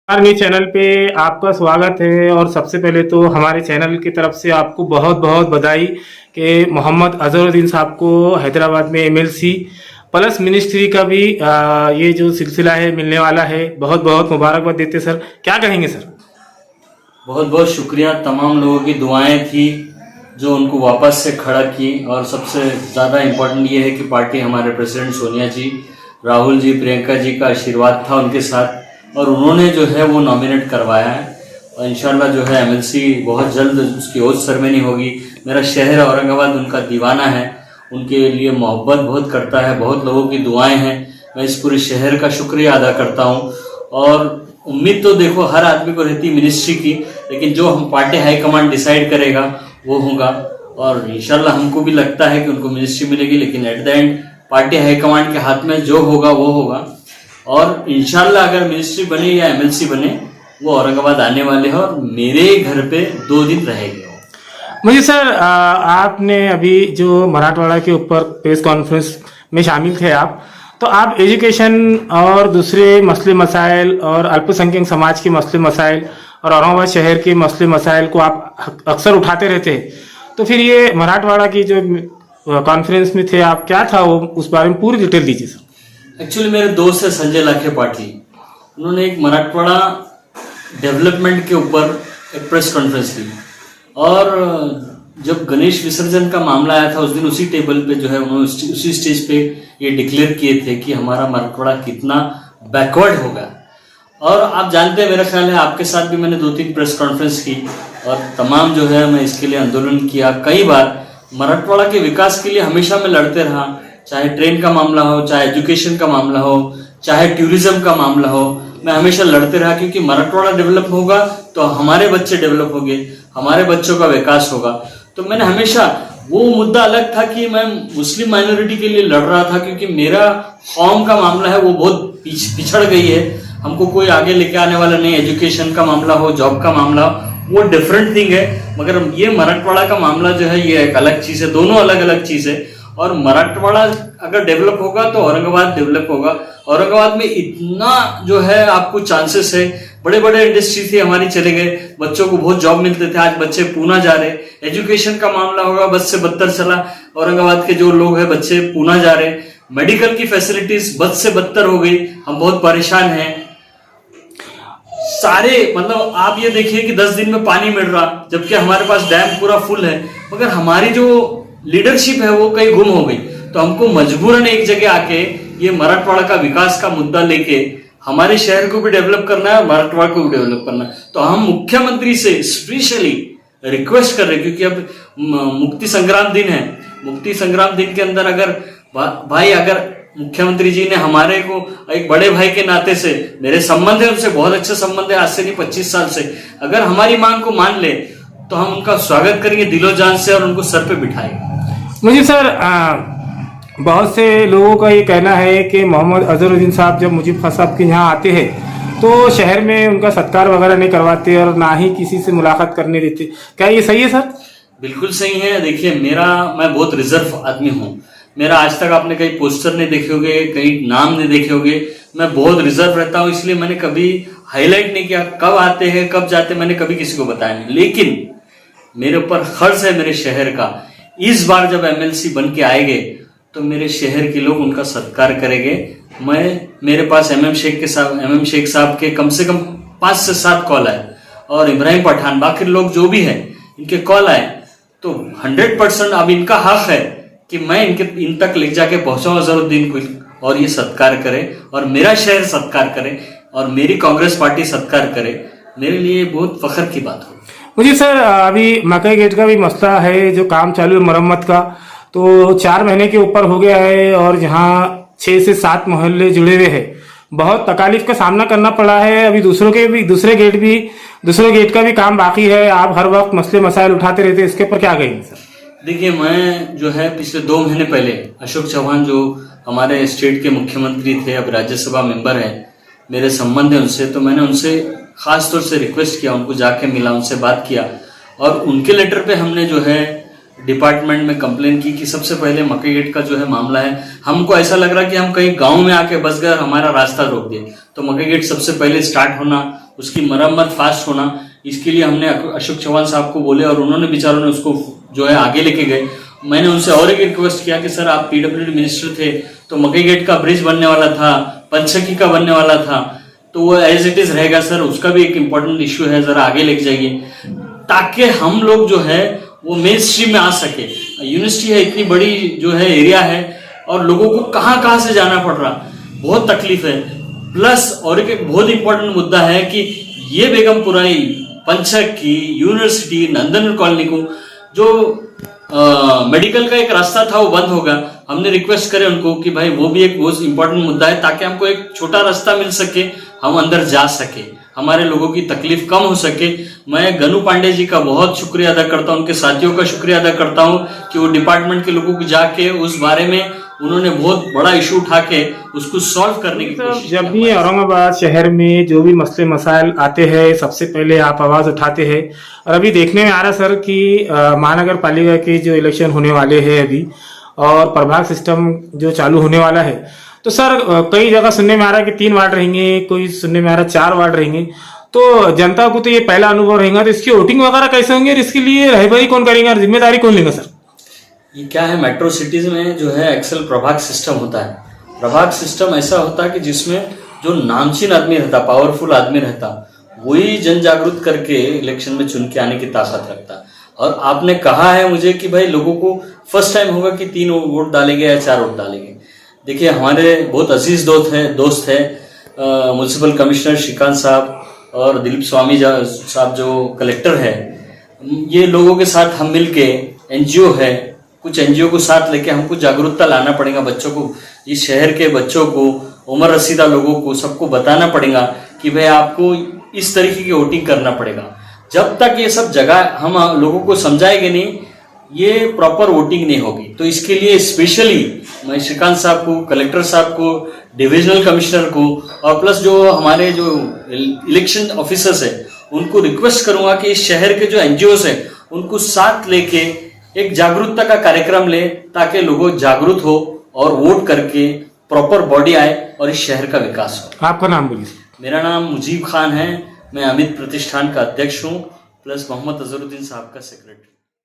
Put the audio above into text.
हमारे चैनल पे आपका स्वागत है। और सबसे पहले तो हमारे चैनल की तरफ से आपको बहुत बहुत बधाई कि मोहम्मद अजहरुद्दीन साहब को हैदराबाद में एमएलसी प्लस मिनिस्ट्री का भी ये जो सिलसिला है मिलने वाला है। बहुत बहुत मुबारकबाद देते सर, क्या कहेंगे सर? बहुत बहुत शुक्रिया। तमाम लोगों की दुआएं थी जो उनको वापस से खड़ा की, और सबसे ज़्यादा इम्पोर्टेंट ये है कि पार्टी हमारे प्रेसिडेंट सोनिया जी, राहुल जी, प्रियंका जी का आशीर्वाद था उनके साथ, और उन्होंने जो है वो नॉमिनेट करवाया है। और इंशाल्लाह जो है एमएलसी बहुत जल्द उसकी ओथ सेरेमनी होगी। मेरा शहर औरंगाबाद उनका दीवाना है, उनके लिए मोहब्बत बहुत करता है, बहुत लोगों की दुआएं हैं। मैं इस पूरे शहर का शुक्रिया अदा करता हूँ। और उम्मीद तो देखो हर आदमी को रहती मिनिस्ट्री की, लेकिन जो हम पार्टी हाईकमांड डिसाइड करेगा वो होगा। और इंशाल्लाह हमको भी लगता है कि उनको मिनिस्ट्री मिलेगी, लेकिन at the end party high command के हाथ में जो होगा वो होगा। और इंशाल्लाह अगर मिनिस्ट्री बने या एमएलसी बने, वो औरंगाबाद आने वाले हैं और मेरे घर पे 2 दिन रहेंगे। मुझे सर आपने अभी जो मराठवाड़ा के ऊपर प्रेस कॉन्फ्रेंस में शामिल थे आप, तो आप एजुकेशन और दूसरे मसले मसाइल और अल्पसंख्यक समाज के मसले मसाइल और औरंगाबाद शहर के मसले मसाइल को आप अक्सर उठाते रहते हैं। तो फिर ये मराठवाड़ा की जो कॉन्फ्रेंस में थे आप, क्या था वो, उस बारे में पूरी डिटेल दीजिए सर। एक्चुअली मेरे दोस्त है संजय लाखे पाटिल, उन्होंने एक मराठवाड़ा डेवलपमेंट के ऊपर एक प्रेस कॉन्फ्रेंस ली, और जब गणेश विसर्जन का मामला आया था उस दिन उसी टेबल पे जो है उन्होंने उसी स्टेज पे ये डिक्लेयर किए थे कि हमारा मराठवाड़ा कितना बैकवर्ड होगा। और आप जानते हैं, मेरा ख्याल है आपके साथ भी मैंने 2-3 प्रेस कॉन्फ्रेंस की, और तमाम जो है मैं इसके लिए आंदोलन किया कई बार। मराठवाड़ा के विकास के लिए हमेशा मैं लड़ते रहा, चाहे ट्रेन का मामला हो, चाहे एजुकेशन का मामला हो, चाहे टूरिज्म का मामला हो, मैं हमेशा लड़ते रहा। क्योंकि मराठवाड़ा डेवलप होगा तो हमारे बच्चे डेवलप होंगे, हमारे बच्चों का विकास होगा। तो मैंने हमेशा, वो मुद्दा अलग था कि मैं मुस्लिम माइनॉरिटी के लिए लड़ रहा था, क्योंकि मेरा कौम का मामला है वो बहुत पिछड़ गई है, हमको कोई आगे लेके आने वाला नहीं। एजुकेशन का मामला हो, जॉब का मामला हो, वो डिफरेंट थिंग है, मगर ये मराठवाड़ा का मामला जो है ये एक अलग चीज है, दोनों अलग अलग चीज है। और मराठवाड़ा अगर डेवलप होगा तो औरंगाबाद डेवलप होगा। औरंगाबाद में इतना जो है आपको चांसेस है, बड़े बड़े इंडस्ट्री थे हमारी चले गए, बच्चों को बहुत जॉब मिलते थे, आज बच्चे पूना जा रहे। एजुकेशन का मामला होगा, बद से बदतर चला, औरंगाबाद के जो लोग हैं बच्चे पूना जा रहे। मेडिकल की फैसिलिटीज बद से बदतर हो गई, हम बहुत परेशान हैं सारे। मतलब आप ये देखिए कि 10 दिन में पानी मिल रहा, जबकि हमारे पास डैम पूरा फुल है, मगर हमारी जो लीडरशिप है वो कहीं गुम हो गई। तो हमको मजबूरन एक जगह आके ये मराठवाड़ा का विकास का मुद्दा लेके हमारे शहर को भी डेवलप करना है और मराठवाड़ा को भी डेवलप करना है। तो हम मुख्यमंत्री से स्पेशली रिक्वेस्ट कर रहे हैं, क्योंकि अब मुक्ति संग्राम दिन है। मुक्ति संग्राम दिन के अंदर अगर भाई, अगर मुख्यमंत्री जी ने हमारे को एक बड़े भाई के नाते से, मेरे संबंध है उनसे, बहुत अच्छे संबंध है, आज से नहीं 25 साल से, अगर हमारी मांग को मान ले तो हम उनका स्वागत करेंगे दिलो जान से और उनको सर पे बिठाएंगे। मुझे सर बहुत से लोगों का ये कहना है कि मोहम्मद अजहरुद्दीन साहब जब मुजीब साहब के यहाँ आते हैं तो शहर में उनका सत्कार वगैरह नहीं करवाते और ना ही किसी से मुलाकात करने देते। क्या ये सही है सर? बिल्कुल सही है। देखिए, मैं बहुत रिजर्व आदमी हूँ। मेरा आज तक आपने कहीं पोस्टर नहीं देखे होंगे, कहीं नाम नहीं देखे होंगे। मैं बहुत रिजर्व रहता हूँ, इसलिए मैंने कभी हाईलाइट नहीं किया कब आते हैं कब जाते हैं, मैंने कभी किसी को बताया नहीं। लेकिन मेरे ऊपर खर्च है मेरे शहर का। इस बार जब एमएलसी बन के आएंगे तो मेरे शहर के लोग उनका सत्कार करेंगे। मेरे पास एमएम शेख साहब के कम से कम 5 से 7 कॉल आए, और इब्राहिम पठान, बाकी लोग जो भी हैं इनके कॉल आए। तो 100% अब इनका हक है कि मैं इन तक ले जाके पहुंचाऊं अजहरुद्दीन को, और ये सत्कार करे और मेरा शहर सत्कार करे और मेरी कांग्रेस पार्टी सत्कार करे। मेरे लिए बहुत फख्र की बात हो। मुझे सर अभी मकई गेट का भी मसला है, जो काम चालू है मरम्मत का, तो 4 महीने के ऊपर हो गया है, और जहाँ 6 से 7 मोहल्ले जुड़े हुए हैं, बहुत तकालीफ का सामना करना पड़ा है। अभी दूसरे गेट का भी काम बाकी है। आप हर वक्त मसले मसाइल उठाते रहते हैं, इसके ऊपर क्या कहेंगे सर? देखिए, मैं जो है पिछले 2 महीने पहले अशोक चौहान जो हमारे स्टेट के मुख्यमंत्री थे, अब राज्यसभा मेंबर है, मेरे संबंध है उनसे, तो मैंने उनसे खास तौर से रिक्वेस्ट किया, उनको जाके मिला, उनसे बात किया, और उनके लेटर पे हमने जो है डिपार्टमेंट में कंप्लेन की कि सबसे पहले मकई गेट का जो है मामला है, हमको ऐसा लग रहा कि हम कहीं गांव में आके बस गए, हमारा रास्ता रोक दिए। तो मकई गेट सबसे पहले स्टार्ट होना, उसकी मरम्मत फास्ट होना, इसके लिए हमने अशोक चौहान साहब को बोले और उन्होंने बेचारों ने उसको जो है आगे लेके गए। मैंने उनसे और एक रिक्वेस्ट किया कि सर आप पीडब्ल्यूडी मिनिस्टर थे, तो मकई गेट का ब्रिज बनने वाला था, पंचकी का बनने वाला था, तो वो एज इट इज रहेगा सर, उसका भी एक इम्पोर्टेंट इश्यू है, जरा आगे लेके जाइए ताकि हम लोग जो है वो मेन स्ट्रीम में आ सके। यूनिवर्सिटी है, इतनी बड़ी जो है एरिया है और लोगों को कहाँ कहाँ से जाना पड़ रहा, बहुत तकलीफ है। प्लस और एक बहुत इंपॉर्टेंट मुद्दा है कि ये बेगमपुराई, पंचक की, यूनिवर्सिटी, नंदन कॉलोनी को जो मेडिकल का एक रास्ता था वो बंद होगा। हमने रिक्वेस्ट करे उनको कि भाई वो भी एक बहुत इंपॉर्टेंट मुद्दा है ताकि हमको एक छोटा रास्ता मिल सके, हम अंदर जा सके, हमारे लोगों की तकलीफ कम हो सके। मैं गनू पांडे जी का बहुत शुक्रिया अदा करता हूँ, उनके साथियों का शुक्रिया अदा करता हूँ कि वो डिपार्टमेंट के लोगों को जाके उस बारे में उन्होंने बहुत बड़ा इशू उठा के उसको सॉल्व करने की कोशिश। जब भी औरंगाबाद शहर में जो भी मसले मसाइल आते हैं सबसे पहले आप आवाज उठाते हैं, और अभी देखने में आ रहा सर कि महानगर पालिका के जो इलेक्शन होने वाले हैं अभी और प्रभाग सिस्टम जो चालू होने वाला है, तो सर कई जगह सुनने में आ रहा है कि 3 वार्ड रहेंगे, कोई सुनने में आ रहा है 4 वार्ड रहेंगे। तो जनता को तो ये पहला अनुभव रहेगा, तो इसकी वोटिंग वगैरह कैसे होंगे और इसके लिए रहबरी कौन करेंगे और जिम्मेदारी कौन लेगा सर? ये क्या है, मेट्रो सिटीज में जो है एक्सेल प्रभाग सिस्टम होता है। प्रभाग सिस्टम ऐसा होता है कि जिसमें जो नामचीन आदमी रहता, पावरफुल आदमी रहता, वही जन जागरूक करके इलेक्शन में चुन के आने की ताकत रखता। और आपने कहा है मुझे कि भाई लोगों को फर्स्ट टाइम होगा कि 3 वोट डालेंगे या 4 वोट डालेंगे। देखिए हमारे बहुत अजीज दोस्त है म्युनिसिपल कमिश्नर श्रीकांत साहब और दिलीप स्वामी साहब जो कलेक्टर है, ये लोगों के साथ हम मिलके, एनजीओ है, कुछ एनजीओ को साथ लेके हमको जागरूकता लाना पड़ेगा बच्चों को, इस शहर के बच्चों को, उम्र रसीदा लोगों को, सबको बताना पड़ेगा कि भाई आपको इस तरीके की वोटिंग करना पड़ेगा। जब तक ये सब जगह हम लोगों को समझाएंगे नहीं, ये प्रॉपर वोटिंग नहीं होगी। तो इसके लिए स्पेशली मैं श्रीकांत साहब को, कलेक्टर साहब को, डिविजनल कमिश्नर को और प्लस जो हमारे जो इलेक्शन ऑफिसर्स है उनको रिक्वेस्ट करूंगा कि इस शहर के जो एनजीओस है उनको साथ लेके एक जागरूकता का कार्यक्रम ले ताकि लोग जागरूक हो और वोट करके प्रॉपर बॉडी आए और इस शहर का विकास हो। आपका नाम बोलिए। मेरा नाम मुजीब खान है, मैं अमित प्रतिष्ठान का अध्यक्ष हूँ, प्लस मोहम्मद अजहरुद्दीन साहब का सेक्रेटरी।